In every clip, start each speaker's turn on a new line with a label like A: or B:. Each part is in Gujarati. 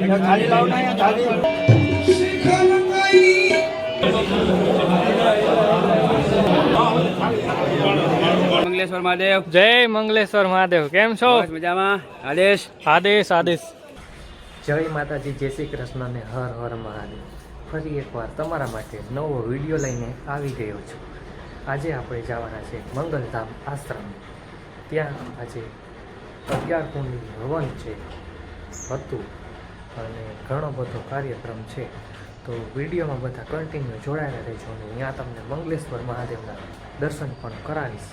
A: મંગલેશ્વર મહાદેવ.
B: જય મંગલેશ્વર મહાદેવ. કેમ છો?
A: મજામાં. આદેશ
B: આદેશ આદેશ.
C: જય માતાજી, જય શ્રી કૃષ્ણ ને હર હર મહાદેવ. ફરી એકવાર તમારા માટે નવો વિડીયો લઈને આવી ગયો છું. આજે આપણે જવાના છે મંગલધામ આશ્રમ. ત્યાં આજે 11 કુંડની હવન છે હતું અને ઘણો બધો કાર્યક્રમ છે. તો વિડીયોમાં બધા કન્ટિન્યુ જોડાયેલા રહેજો અને અહીંયા તમને મંગલેશ્વર મહાદેવના દર્શન પણ કરાવીશ.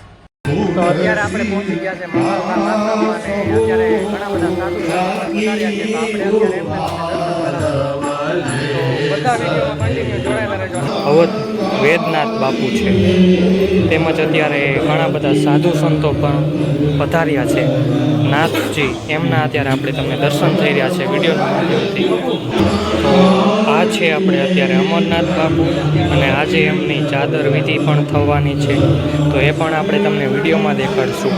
C: તો અત્યારે આપણે પહોંચી ગયા છે મંગલધામ આશ્રમમાં અને અત્યારે ઘણા બધા સાધુ પધાર્યા છે. તો આપણે અત્યારે બધા વિડીયોમાં કન્ટિન્યુ જોડાયેલા રહેજો.
B: અવધ વેદનાથ બાપુ છે, તેમજ અત્યારે ઘણા બધા સાધુ સંતો પણ પધાર્યા છે. નાથજી એમના અત્યારે આપણે તમને દર્શન થઈ રહ્યા છે વિડીયોના માધ્યમથી. તો આ છે આપણે અત્યારે અમરનાથ બાપુ અને આજે એમની ચાદર વિધિ પણ થવાની છે. તો એ પણ આપણે તમને વિડીયોમાં દેખાડશું.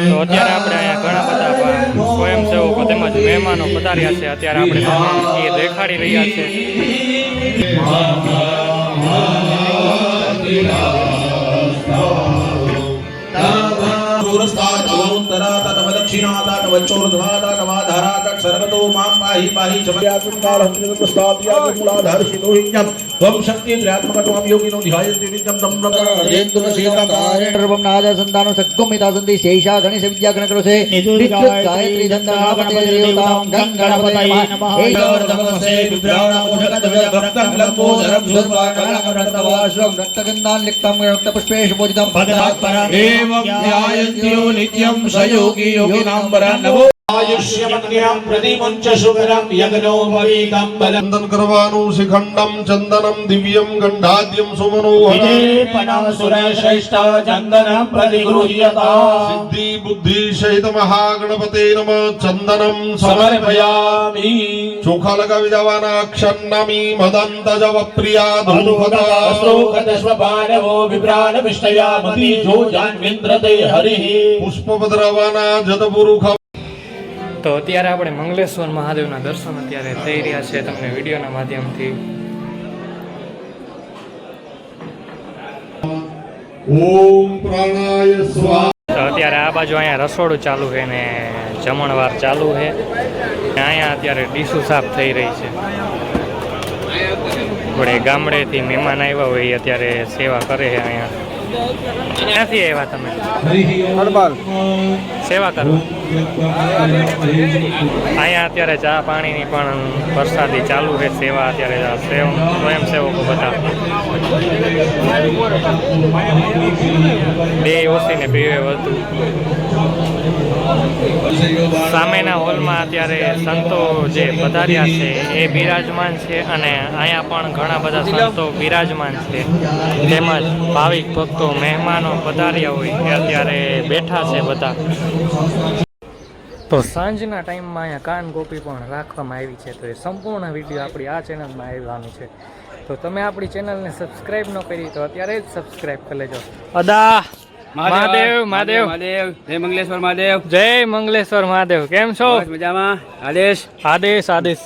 B: તો અત્યારે આપણે અહીંયા ઘણા બધા સ્વયંસેવકો તેમજ મહેમાનો પધાર્યા છે. અત્યારે આપણે એ દેખાડી રહ્યા છે.
D: नित्यं सयोगी योगिनां वरानवो आयुष्यमग्न्यां प्रतिमुञ्च सुकरं यज्ञो भवेकं बलं चन्दन करवानु शिखण्डं चन्दनं दिव्यं गन्धाद्यं सुमनोहरं सुरश्रेष्ठ चन्दनं प्रतिगृह्यता सिद्धि बुद्धि सहित महागणपते नमः चन्दनं समर्पयामि चोखा लगावी जवाना क्षन्नामी मदंत जव प्रिया धूपदा श्लोकदश्वपानवो विभ्राण विष्टया मति जो जान्विन्द्रते हरिः पुष्प बद्रवाना जतपुरुख.
B: તો અત્યારે આપણે મંગલેશ્વર મહાદેવના દર્શન અત્યારે થઈ રહ્યા છે તમને વિડીયોના માધ્યમથી.
D: ઓમ પ્રાણાય સ્વાહા.
B: તો અત્યારે આ બાજુ અહીંયા રસોડું ચાલુ છે ને જમણવાર ચાલુ છે. અહીંયા અત્યારે ડીશું સાફ થઈ રહી છે. આપણે ગામડેથી મહેમાન આવ્યા હોય અત્યારે સેવા કરે છે. અહીંયા ક્યાંથી આવ્યા તમે? હરબાલ સેવા કરવા. અહીંયા અત્યારે ચા પાણીની પણ પ્રસાદી ચાલુ છે. સેવા અત્યારે સ્વયંસેવકો બધા બે ઓછીને પીવે વધુ. સામેના હોલમાં અત્યારે સંતો જે પધાર્યા છે એ બિરાજમાન છે અને અહીંયા પણ ઘણા બધા સંતો બિરાજમાન છે. તેમજ ભાવિક ભક્તો મહેમાનો પધાર્યા હોય એ અત્યારે બેઠા છે બધા. તો સાંજના ટાઈમમાં અહીંયા કાન ગોપી પણ રાખવામાં આવી છે. તો એ સંપૂર્ણ વિડીયો આપણી આ ચેનલમાં આવવાની છે. તો તમે આપણી ચેનલને સબસ્ક્રાઈબ ન કરી તો અત્યારે જ સબસ્ક્રાઈબ કરી લેજો. અદા મહાદેવ મહાદેવ
A: મહાદેવ. જય મંગલેશ્વર મહાદેવ.
B: જય મંગલેશ્વર મહાદેવ. કેમ છો?
A: મજામાં. આદેશ
B: આદેશ આદેશ.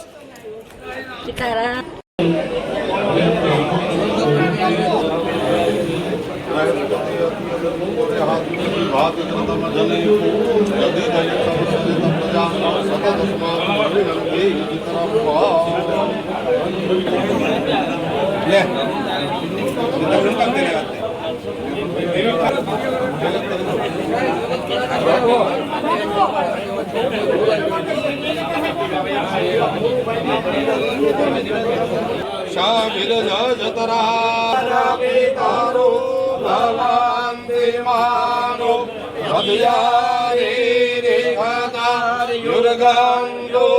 D: शामिल जतरा तारो भगवान देवानो हृदयारे रेखातार युर्गंगो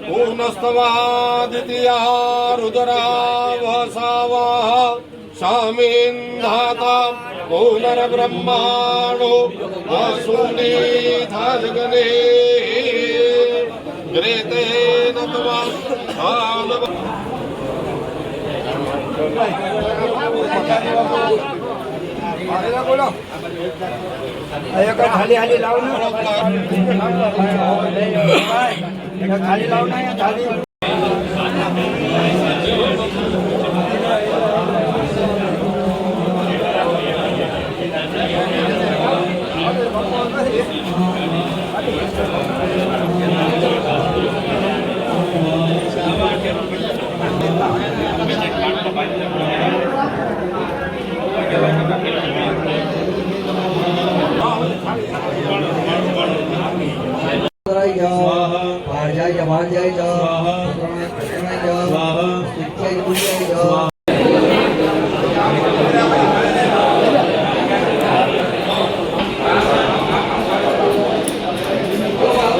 D: पूर्णस्तवादित्या रुद्रा वसावा शामिन्धाता પુનર્બ્રહ્માણો વસુનિધા જગને ગ્રેતે નત્વા આનવ બોલો ખાલી હાલી લાવ ખાલી લાવ ના ખાલી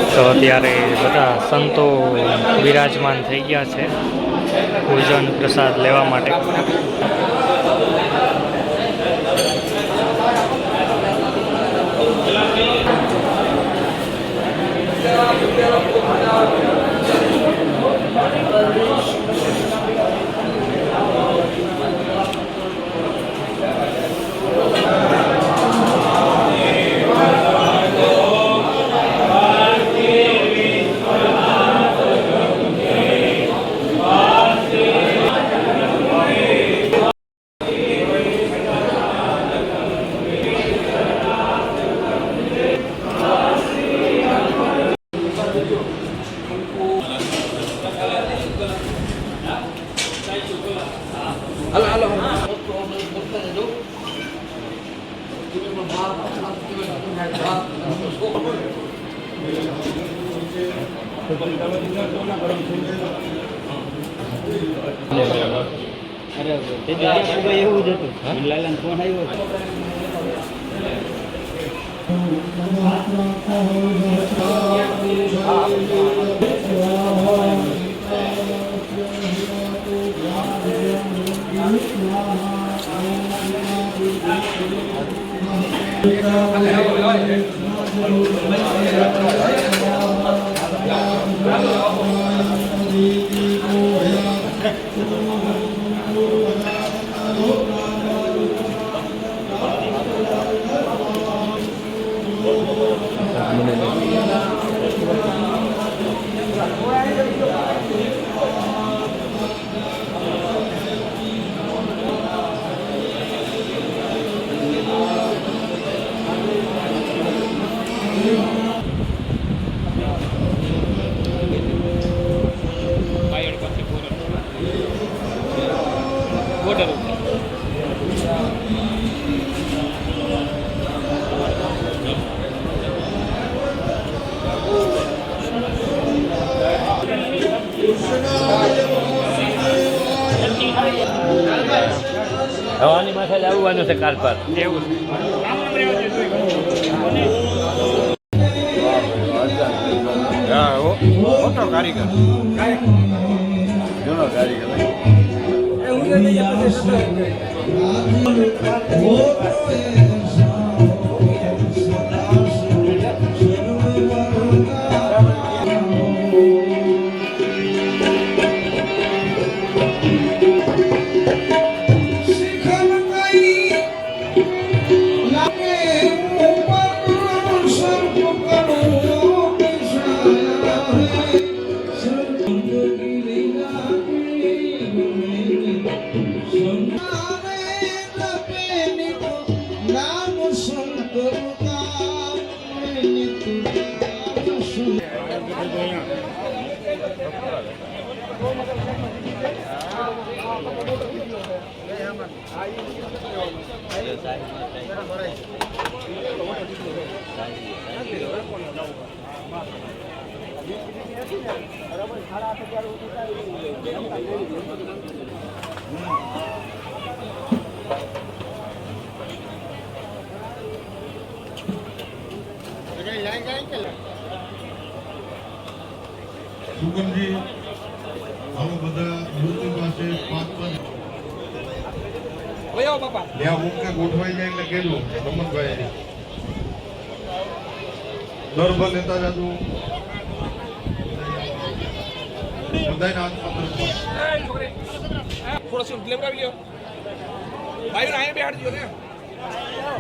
B: તો અત્યારે બધા સંતો વિરાજમાન થઈ ગયા છે ભોજન પ્રસાદ લેવા માટે.
A: એવું જ હતું લાલાને ફોન આવ્યો હવાની માથે લાવવાનું છે કાલ પર
B: એવું છે.
D: મોટો કારીગર જૂનો કારીગર
E: સુગમજી હાલો બધા મૂર્તિ પાસે 5-5
D: ત્યાં મુખ્ય ગોઠવાઈ જાય એટલે કેલું રમણભાઈ ગર્ભ લેતા જાતું બધાયના હાથમાં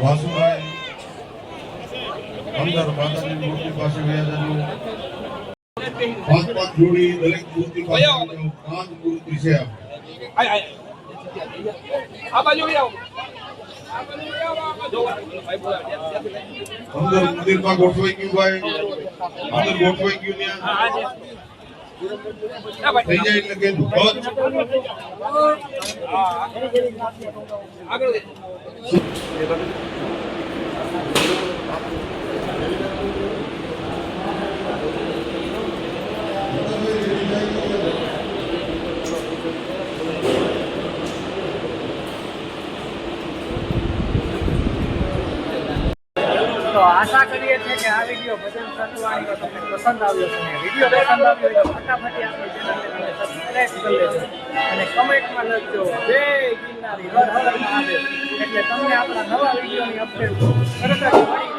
D: વાસુભાઈ અંદર માતાજીની મૂર્તિ પાસે ગયા જાતું પાંચ જોડી દરેક મૂર્તિ પાસે પાંચ મૂર્તિ છે અંદર મંદિરમાં ગોઠવાઈ ગયું ભાઈ અંદર ગોઠવાઈ ગયું ત્યાં થઈ જાય એટલે કે
C: તો આશા કરીએ છીએ કે આ વિડીયો ભજન સતવાણીનો તમને પસંદ આવ્યો છે અને વિડીયો પસંદ આવ્યો હોય તો ફટાફટ આપણી ચેનલને તમે સબસ્ક્રાઈબ કરી લેજો અને કમેન્ટમાં લખજો જય ગિરનારી હર હર મહાદેવ એટલે તમને આપણા નવા વિડીયોની અપડેટ તરત જ મળી